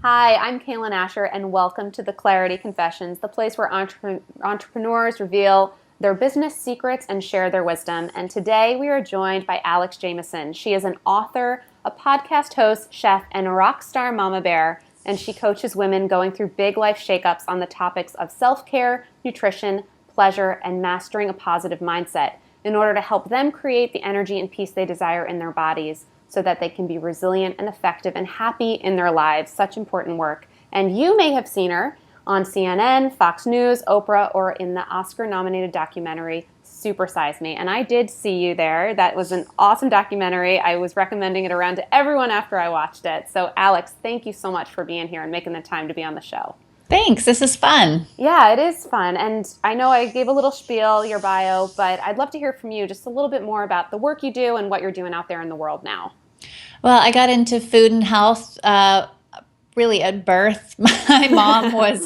Hi, I'm Cailen Ascher, and welcome to the Clarity Confessions, the place where entrepreneurs reveal their business secrets and share their wisdom. And today we are joined by Alex Jamieson. She is an author, a podcast host, chef, and a rock star mama bear, and she coaches women going through big life shakeups on the topics of self-care, nutrition, pleasure, and mastering a positive mindset in order to help them create the energy and peace they desire in their bodies, so that they can be resilient and effective and happy in their lives. Such important work. And you may have seen her on CNN, Fox News, Oprah, or in the Oscar-nominated documentary, Super Size Me. And I did see you there. That was an awesome documentary. I was recommending it around to everyone after I watched it. So Alex, thank you so much for being here and making the time to be on the show. Thanks. This is fun. Yeah, it is fun. And I know I gave a little spiel, your bio, but I'd love to hear from you just a little bit more about the work you do and what you're doing out there in the world now. Well, I got into food and health really at birth. My mom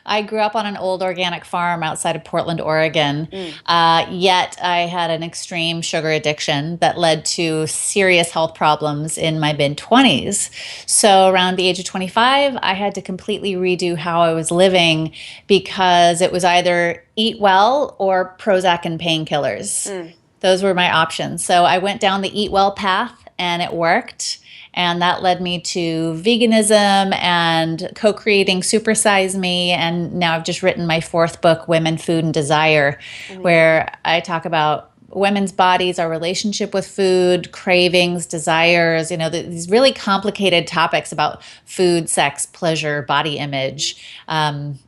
I grew up on an old organic farm outside of Portland, Oregon. Yet I had an extreme sugar addiction that led to serious health problems in my mid-20s. So around the age of 25, I had to completely redo how I was living because it was either eat well or Prozac and painkillers. Those were my options. So I went down the eat well path and it worked. And that led me to veganism and co-creating Super Size Me. And now I've just written my fourth book, Women, Food, and Desire, where I talk about women's bodies, our relationship with food, cravings, desires, these really complicated topics about food, sex, pleasure, body image. And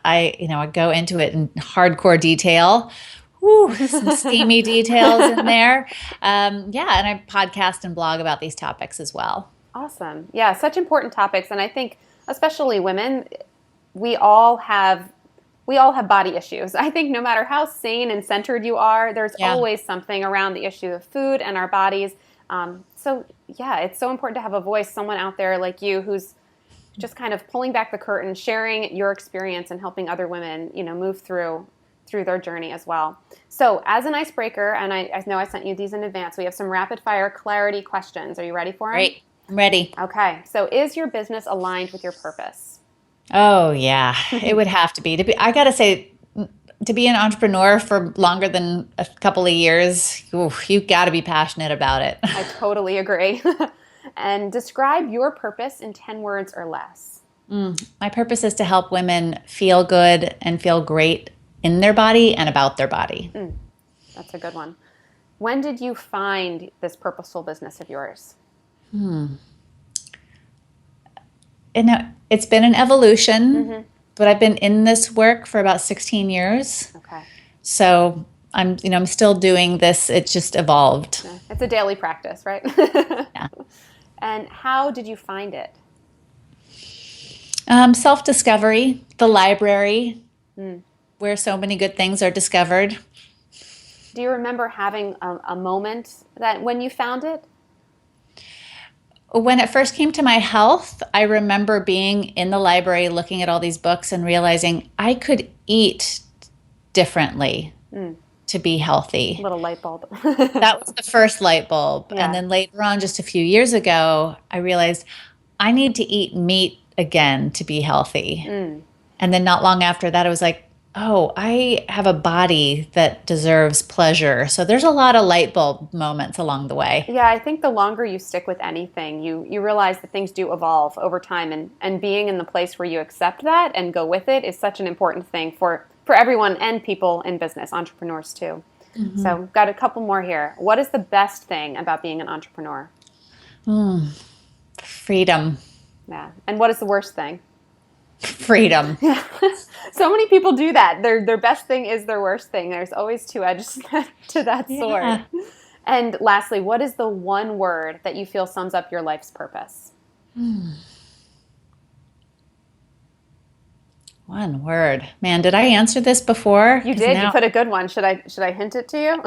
I go into it in hardcore detail. Some steamy details in there. And I podcast and blog about these topics as well. Awesome. Yeah, such important topics. And I think especially women, we all have body issues. I think no matter how sane and centered you are, there's always something around the issue of food and our bodies. It's so important to have a voice, someone out there like you who's just kind of pulling back the curtain, sharing your experience and helping other women, move through their journey as well. So as an icebreaker, and I know I sent you these in advance, we have some rapid fire clarity questions. Are you ready for them? Great. I'm ready. Okay. So is your business aligned with your purpose? Oh, yeah. It would have to be. I got to say, to be an entrepreneur for longer than a couple of years, you got to be passionate about it. I totally agree. And describe your purpose in 10 words or less. My purpose is to help women feel good and feel great in their body and about their body. That's a good one. When did you find this purposeful business of yours? It's been an evolution, but I've been in this work for about 16 years. Okay. So I'm still doing this. It just evolved. Yeah. It's a daily practice, right? Yeah. And how did you find it? Self-discovery, the library, where so many good things are discovered. Do you remember having a moment that when you found it? When it first came to my health, I remember being in the library looking at all these books and realizing I could eat differently to be healthy. Little light bulb. That was the first light bulb. Yeah. And then later on, just a few years ago, I realized I need to eat meat again to be healthy. And then not long after that, I was like, oh, I have a body that deserves pleasure. So there's a lot of light bulb moments along the way. Yeah, I think the longer you stick with anything, you realize that things do evolve over time. And being in the place where you accept that and go with it is such an important thing for everyone and people in business, entrepreneurs too. So we've got a couple more here. What is the best thing about being an entrepreneur? Freedom. Yeah. And what is the worst thing? Freedom. Yeah. So many people do that. Their best thing is their worst thing. There's always two edges to that sword. Yeah. And lastly, what is the one word that you feel sums up your life's purpose? One word. Man, did I answer this before? You did. You put a good one. Should I hint it to you?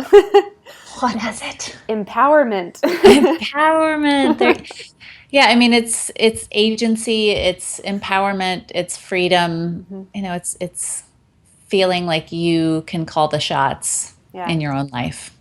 What is it? Empowerment. Empowerment. Yeah, I mean it's agency, it's empowerment, it's freedom. It's feeling like you can call the shots in your own life.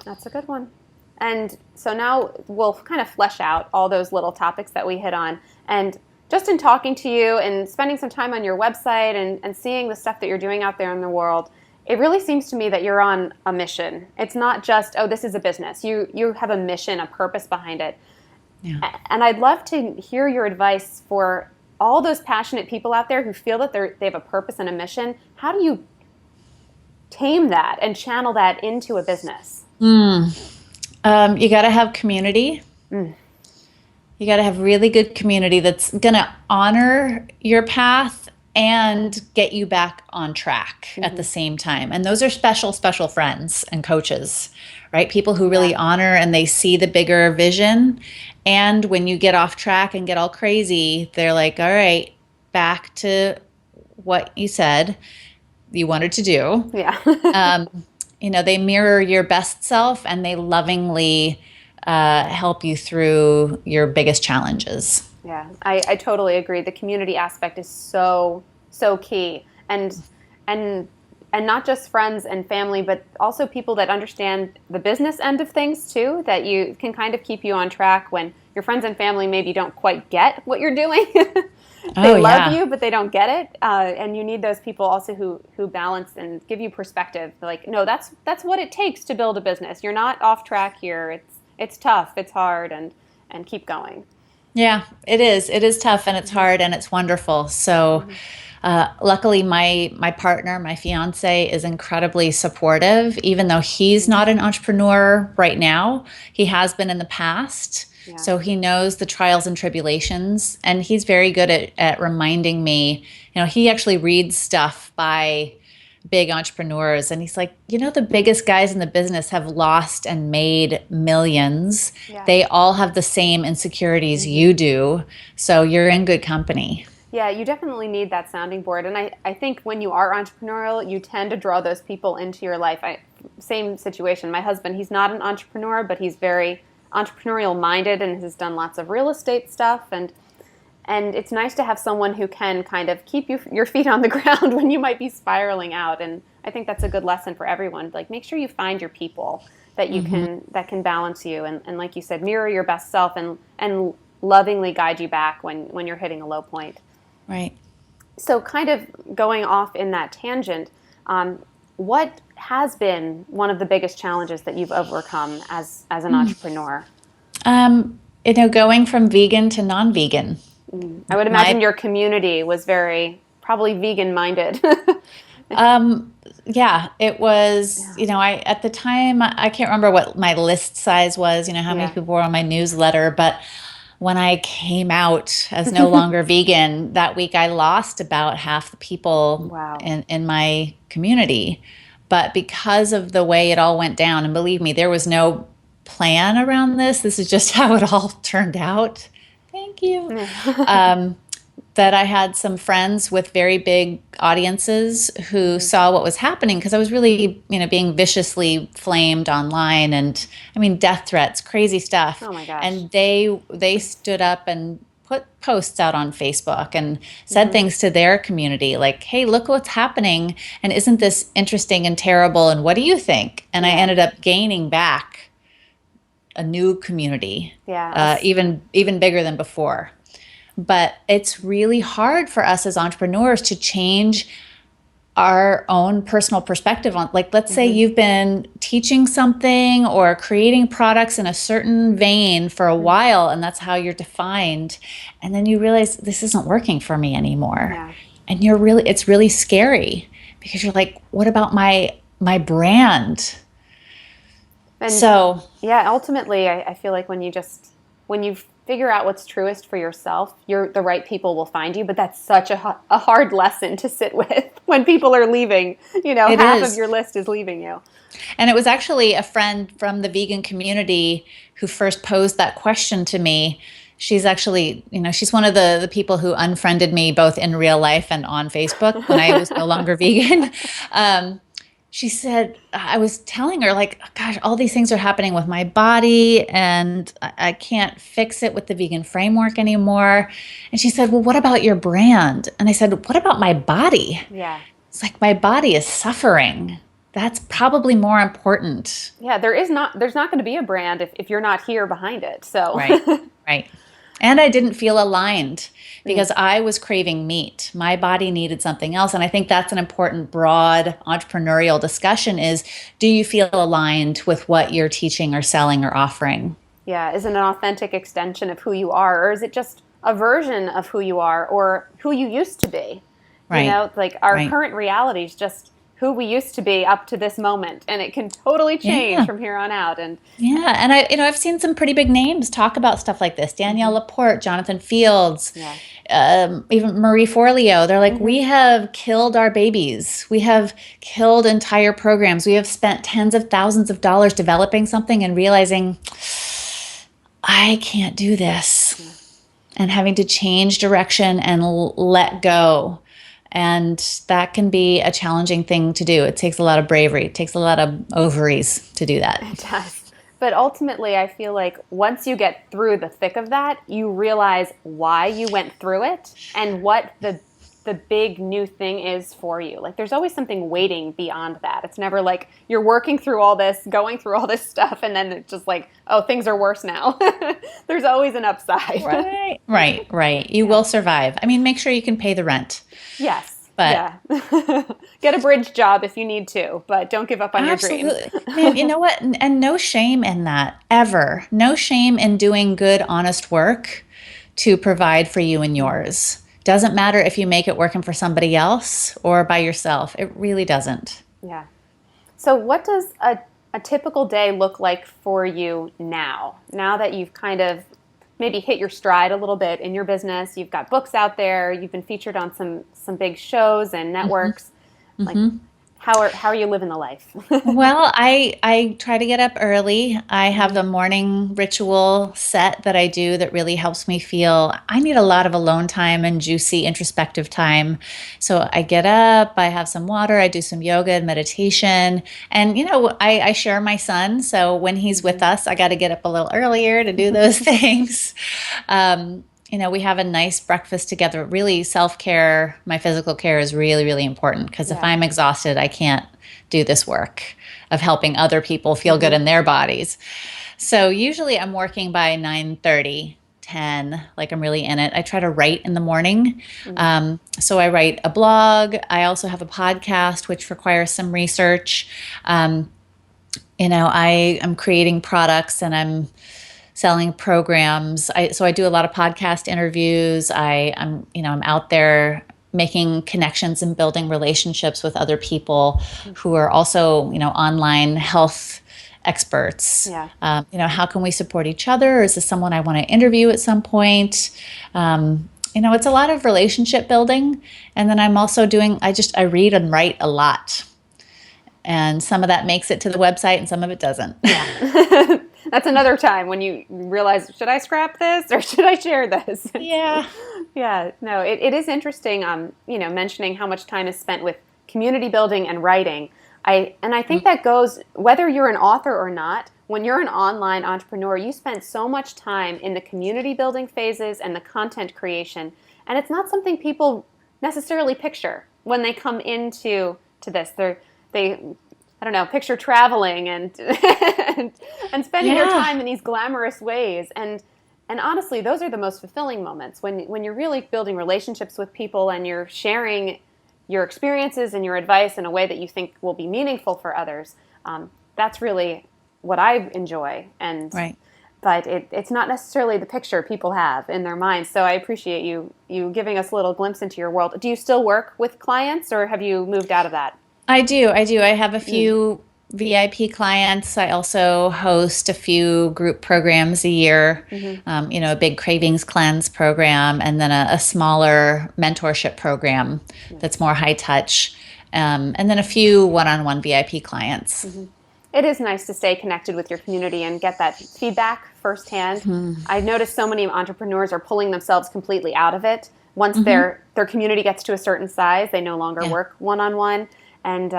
That's a good one. And so now we'll kind of flesh out all those little topics that we hit on. And just in talking to you and spending some time on your website and seeing the stuff that you're doing out there in the world, it really seems to me that you're on a mission. It's not just, oh, this is a business. You have a mission, a purpose behind it. Yeah. And I'd love to hear your advice for all those passionate people out there who feel that they have a purpose and a mission. How do you tame that and channel that into a business? You got to have community. You got to have really good community that's going to honor your path and get you back on track at the same time. And those are special, special friends and coaches, right? People who really honor and they see the bigger vision. And when you get off track and get all crazy, they're like, all right, back to what you said you wanted to do. Yeah. They mirror your best self and they lovingly help you through your biggest challenges. Yeah, I totally agree. The community aspect is so key, and not just friends and family, but also people that understand the business end of things too. That you can kind of keep you on track when your friends and family maybe don't quite get what you're doing. They love you, but they don't get it, and you need those people also who balance and give you perspective. Like, no, that's what it takes to build a business. You're not off track here. It's tough, it's hard, and keep going. Yeah, it is. It is tough and it's hard and it's wonderful. So luckily my partner, my fiance, is incredibly supportive, even though he's not an entrepreneur right now. He has been in the past. Yeah. So he knows the trials and tribulations, and he's very good at reminding me. He actually reads stuff by big entrepreneurs, and he's like, the biggest guys in the business have lost and made millions. Yeah. They all have the same insecurities you do, so you're in good company. Yeah, you definitely need that sounding board, and I think when you are entrepreneurial, you tend to draw those people into your life. Same situation. My husband, he's not an entrepreneur, but he's very entrepreneurial minded and has done lots of real estate stuff, and it's nice to have someone who can kind of keep your feet on the ground when you might be spiraling out. And I think that's a good lesson for everyone. Like, make sure you find your people that you that can balance you. And like you said, mirror your best self and lovingly guide you back when you're hitting a low point. Right. So kind of going off in that tangent, what has been one of the biggest challenges that you've overcome as an entrepreneur? Going from vegan to non-vegan. I would imagine your community was probably vegan minded. Yeah, it was, at the time, I can't remember what my list size was, how many people were on my newsletter, but when I came out as no longer vegan, that week I lost about half the people in my community. But because of the way it all went down, and believe me, there was no plan around this. This is just how it all turned out. Thank you. That I had some friends with very big audiences who saw what was happening, because I was really, being viciously flamed online, and death threats, crazy stuff. Oh my gosh. And they stood up and put posts out on Facebook and said things to their community like, hey, look what's happening, and isn't this interesting and terrible, and what do you think? And I ended up gaining back a new community, even bigger than before. But it's really hard for us as entrepreneurs to change our own personal perspective on, like, let's say you've been teaching something or creating products in a certain vein for a while, and that's how you're defined. And then you realize this isn't working for me anymore. Yeah. And it's really scary, because you're like, what about my brand? And ultimately, I feel like when you figure out what's truest for yourself, the right people will find you. But that's such a hard lesson to sit with when people are leaving. Half of your list is leaving you. And it was actually a friend from the vegan community who first posed that question to me. She's actually, she's one of the people who unfriended me both in real life and on Facebook when I was no longer vegan. She said, I was telling her, like, gosh, all these things are happening with my body, and I can't fix it with the vegan framework anymore. And she said, well, what about your brand? And I said, what about my body? Yeah. It's like, my body is suffering. that's probably more important. Yeah, there's not going to be a brand if you're not here behind it. So Right. Right. And I didn't feel aligned because I was craving meat. My body needed something else. And I think that's an important, broad entrepreneurial discussion is, do you feel aligned with what you're teaching or selling or offering? Yeah, is it an authentic extension of who you are, or is it just a version of who you are or who you used to be? You Right. know, like our Right. current reality is just who we used to be up to this moment, and it can totally change Yeah. from here on out. And Yeah. And I've seen some pretty big names talk about stuff like this. Danielle Laporte, Jonathan Fields, yeah, even Marie Forleo. They're like, hmm we have killed our babies. We have killed entire programs. We have spent tens of thousands of dollars developing something and realizing I can't do this, and having to change direction and let go. And that can be a challenging thing to do. It takes a lot of bravery. It takes a lot of ovaries to do that. it does. But ultimately, I feel like once you get through the thick of that, you realize why you went through it and what the big new thing is for you. Like there's always something waiting beyond that. It's never like you're working through all this, going through all this stuff, and then it's just like, oh, things are worse now. There's always an upside. Right. Right. Right. You will survive. I mean, make sure you can pay the rent. Yes. But yeah. Get a bridge job if you need to, but don't give up on your dreams. absolutely. Man, you know what? And no shame in that, ever. No shame in doing good, honest work to provide for you and yours. Doesn't matter if you make it working for somebody else or by yourself. It really doesn't. Yeah. So what does a typical day look like for you now? Now that you've kind of maybe hit your stride a little bit in your business, you've got books out there, you've been featured on some big shows and networks. Like how are you living the life? Well, I try to get up early. I have the morning ritual set that I do that really helps me feel I need a lot of alone time and juicy introspective time. So I get up, I have some water, I do some yoga and meditation. And, I share my son. So when he's with us, I got to get up a little earlier to do those things. We have a nice breakfast together. Really, self-care, my physical care is really, really important because if Yeah. I'm exhausted, I can't do this work of helping other people feel good in their bodies. So usually I'm working by 9:30, 10, like I'm really in it. I try to write in the morning. So I write a blog. I also have a podcast, which requires some research. I am creating products and I'm selling programs. So I do a lot of podcast interviews. I'm out there making connections and building relationships with other people who are also, online health experts. Yeah. How can we support each other? Is this someone I want to interview at some point? It's a lot of relationship building. And then I'm also I read and write a lot. And some of that makes it to the website and some of it doesn't. Yeah. That's another time when you realize, should I scrap this or should I share this? Yeah. Yeah. No, it is interesting, mentioning how much time is spent with community building and writing. I think that goes, whether you're an author or not, when you're an online entrepreneur, you spend so much time in the community building phases and the content creation. And it's not something people necessarily picture when they come into this. They I don't know, picture traveling and and spending their time in these glamorous ways. And honestly, those are the most fulfilling moments when you're really building relationships with people and you're sharing your experiences and your advice in a way that you think will be meaningful for others. That's really what I enjoy. And Right. But it's not necessarily the picture people have in their minds. So I appreciate you giving us a little glimpse into your world. Do you still work with clients or have you moved out of that? I do. I have a few VIP clients. I also host a few group programs a year, a big Cravings cleanse program, and then a smaller mentorship program that's more high touch, and then a few one-on-one VIP clients. It is nice to stay connected with your community and get that feedback firsthand. I've noticed so many entrepreneurs are pulling themselves completely out of it. Once their community gets to a certain size, they no longer work one-on-one. And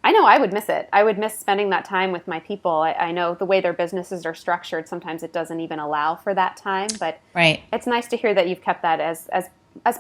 I know I would miss it. I would miss spending that time with my people. I know the way their businesses are structured, sometimes it doesn't even allow for that time. But Right. it's nice to hear that you've kept that as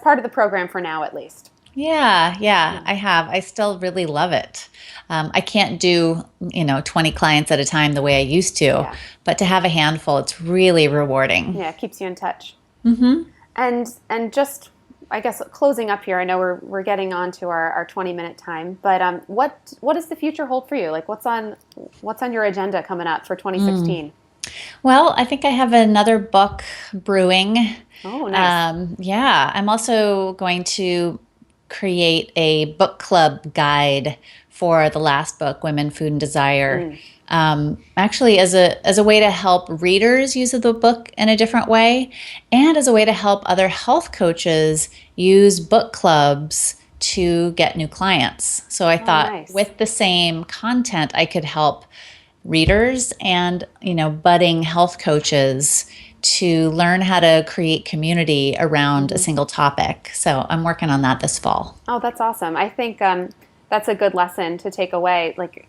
part of the program for now, at least. Yeah, I have. I still really love it. I can't do, 20 clients at a time the way I used to, Yeah. but to have a handful, it's really rewarding. Yeah, it keeps you in touch. Hmm. And just, I guess, closing up here. I know we're getting on to our 20-minute time, but what does the future hold for you? Like what's on your agenda coming up for 2016? Well, I think I have another book brewing. Oh, nice. Yeah, I'm also going to create a book club guide for the last book, Women, Food, and Desire. Mm. Actually, as a way to help readers use the book in a different way, and as a way to help other health coaches use book clubs to get new clients. So I Oh, thought nice. with the same content, I could help readers and budding health coaches to learn how to create community around a Hmm. single topic. So I'm working on that this fall. Oh, that's awesome. I think that's a good lesson to take away. Like,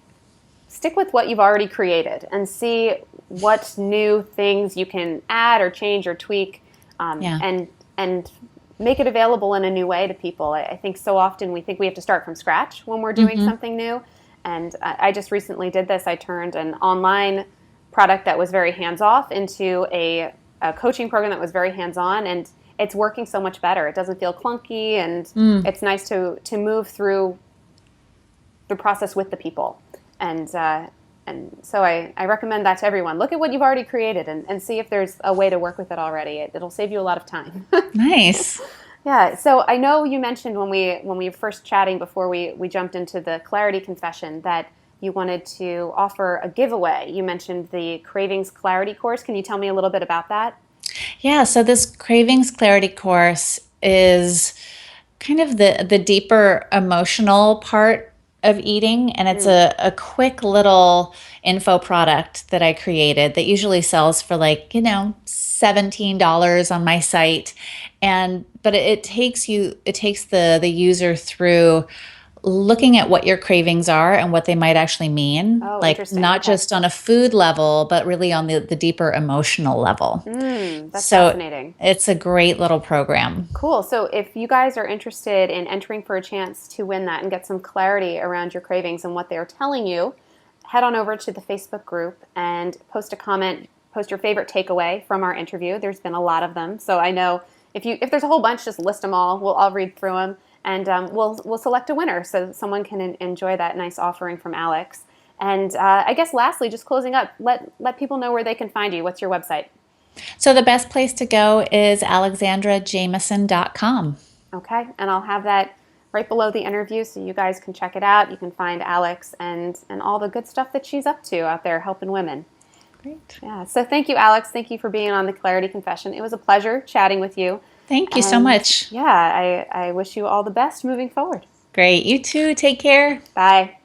stick with what you've already created and see what new things you can add or change or tweak, Yeah. and make it available in a new way to people. I think so often we think we have to start from scratch when we're doing Hmm. something new. And I just recently did this. I turned an online product that was very hands off into a coaching program that was very hands on, and it's working so much better. It doesn't feel clunky, and Mm. it's nice to move through the process with the people. And so I recommend that to everyone. Look at what you've already created and see if there's a way to work with it already. It'll save you a lot of time. Nice. Yeah. So I know you mentioned when we were first chatting before we jumped into the clarity confession that you wanted to offer a giveaway. You mentioned the Cravings Clarity course. Can you tell me a little bit about that? Yeah, so this Cravings Clarity course is kind of the deeper emotional part of eating, and it's Mm. a quick little info product that I created that usually sells for like, $17 on my site. And but it takes the user through looking at what your cravings are and what they might actually mean, Oh, like interesting. not Okay. just on a food level, but really on the deeper emotional level. That's So fascinating. it's a great little program. Cool. So if you guys are interested in entering for a chance to win that and get some clarity around your cravings and what they are telling you, head on over to the Facebook group and post a comment, post your favorite takeaway from our interview. There's been a lot of them. So I know if there's a whole bunch, just list them all. I'll read through them, and we'll select a winner so someone can enjoy that nice offering from Alex. And I guess lastly, just closing up, let people know where they can find you. What's your website? So the best place to go is alexandrajamieson.com. Okay, and I'll have that right below the interview so you guys can check it out. You can find Alex and all the good stuff that she's up to out there helping women. Great. Yeah, so thank you, Alex. Thank you for being on the Clarity Confession. It was a pleasure chatting with you. Thank you so And much. yeah, I wish you all the best moving forward. Great. You too. Take care. Bye.